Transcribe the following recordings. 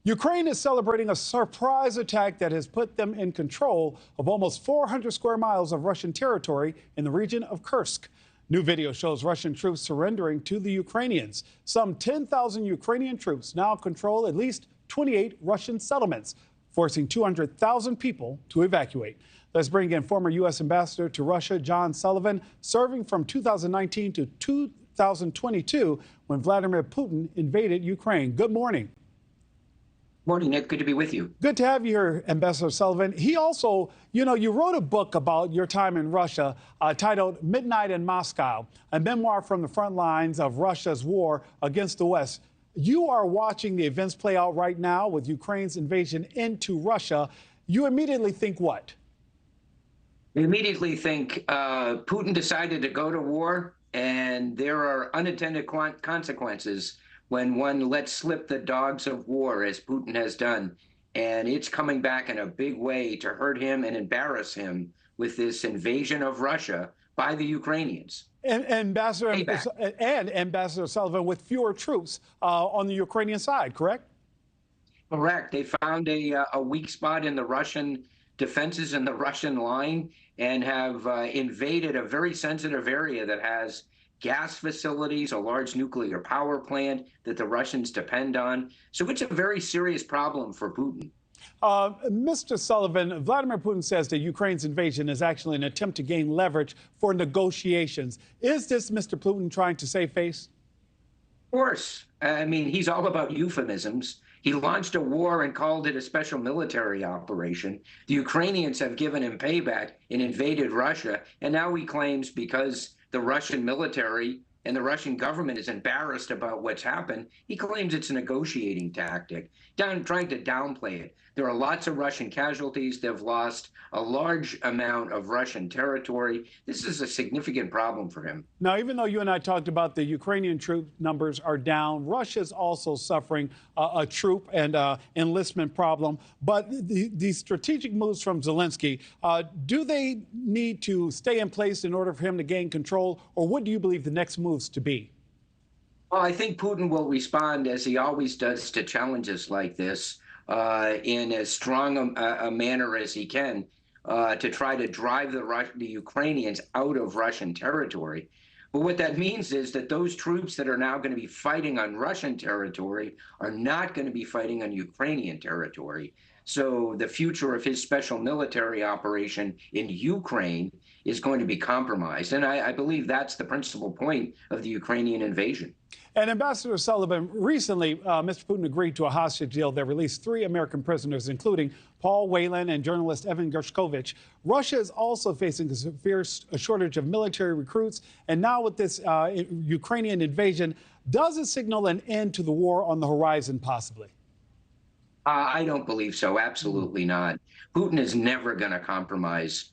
Ukraine is celebrating a surprise attack that has put them in control of almost 400 square miles of Russian territory in the region of Kursk. New video shows Russian troops surrendering to the Ukrainians. Some 10,000 Ukrainian troops now control at least 28 Russian settlements, forcing 200,000 people to evacuate. Let's bring in former U.S. Ambassador to Russia John Sullivan, serving from 2019 to 2022 when Vladimir Putin invaded Ukraine. Good morning. Morning, Nick. Good to be with you. Good to have you here, Ambassador Sullivan. He also, you wrote a book about your time in Russia titled Midnight in Moscow, a memoir from the front lines of Russia's war against the West. You are watching the events play out right now with Ukraine's invasion into Russia. You immediately think what? I immediately think Putin decided to go to war, and there are unintended consequences when one lets slip the dogs of war, as Putin has done. And it's coming back in a big way to hurt him and embarrass him with this invasion of Russia by the Ukrainians. And Ambassador Sullivan, with fewer troops on the Ukrainian side, correct? Correct. They found a weak spot in the Russian defenses in the Russian line and have invaded a very sensitive area that has gas facilities, a large nuclear power plant that the Russians depend on. So it's a very serious problem for Putin. Mr. Sullivan, Vladimir Putin says that Ukraine's invasion is actually an attempt to gain leverage for negotiations. Is this Mr. Putin trying to save face? Of course. I mean, he's all about euphemisms. He launched a war and called it a special military operation. The Ukrainians have given him payback and invaded Russia. And now he claims because the Russian military and the Russian government is embarrassed about what's happened, he claims it's a negotiating tactic, trying to downplay it. There are lots of Russian casualties. They've lost a large amount of Russian territory. This is a significant problem for him. Now, even though you and I talked about the Ukrainian troop numbers are down, Russia's also suffering a troop and enlistment problem. But the strategic moves from Zelensky, do they need to stay in place in order for him to gain control? Or what do you believe the next moves to be? Well, I think Putin will respond, as he always does, to challenges like this in as strong a manner as he can to try to drive the Ukrainians out of Russian territory. But what that means is that those troops that are now going to be fighting on Russian territory are not going to be fighting on Ukrainian territory. So the future of his special military operation in Ukraine is going to be compromised. And I believe that's the principal point of the Ukrainian invasion. And Ambassador Sullivan, recently, Mr. Putin agreed to a hostage deal that released 3 American prisoners, including Paul Whelan and journalist Evan Gershkovich. Russia is also facing a severe shortage of military recruits. And now with this Ukrainian invasion, does it signal an end to the war on the horizon, possibly? I don't believe so. Absolutely not. Putin is never going to compromise.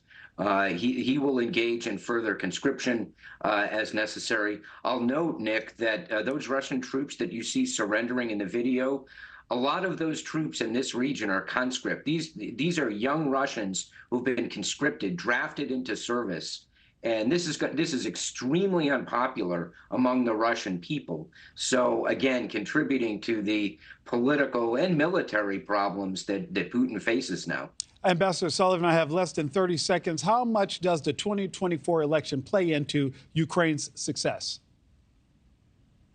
He will engage in further conscription as necessary. I'll note, Nick, that those Russian troops that you see surrendering in the video, a lot of those troops in this region are conscript. These are young Russians who've been conscripted, drafted into service. And this is extremely unpopular among the Russian people. So, again, contributing to the political and military problems that Putin faces now. Ambassador Sullivan, I have less than 30 seconds. How much does the 2024 election play into Ukraine's success?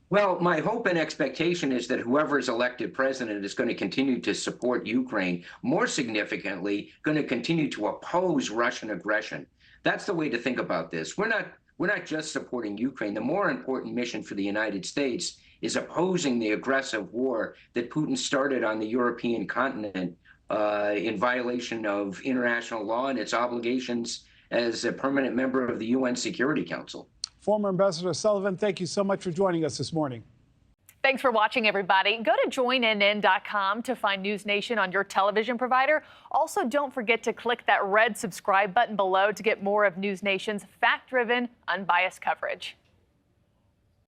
Well, my hope and expectation is that whoever is elected president is going to continue to support Ukraine. More significantly, going to continue to oppose Russian aggression. That's the way to think about this. We're not just supporting Ukraine. The more important mission for the United States is opposing the aggressive war that Putin started on the European continent in violation of international law and its obligations as a permanent member of the UN Security Council. Former Ambassador Sullivan, thank you so much for joining us this morning. Thanks for watching, everybody. Go to joinnn.com to find NewsNation on your television provider. Also, don't forget to click that red subscribe button below to get more of NewsNation's fact-driven, unbiased coverage.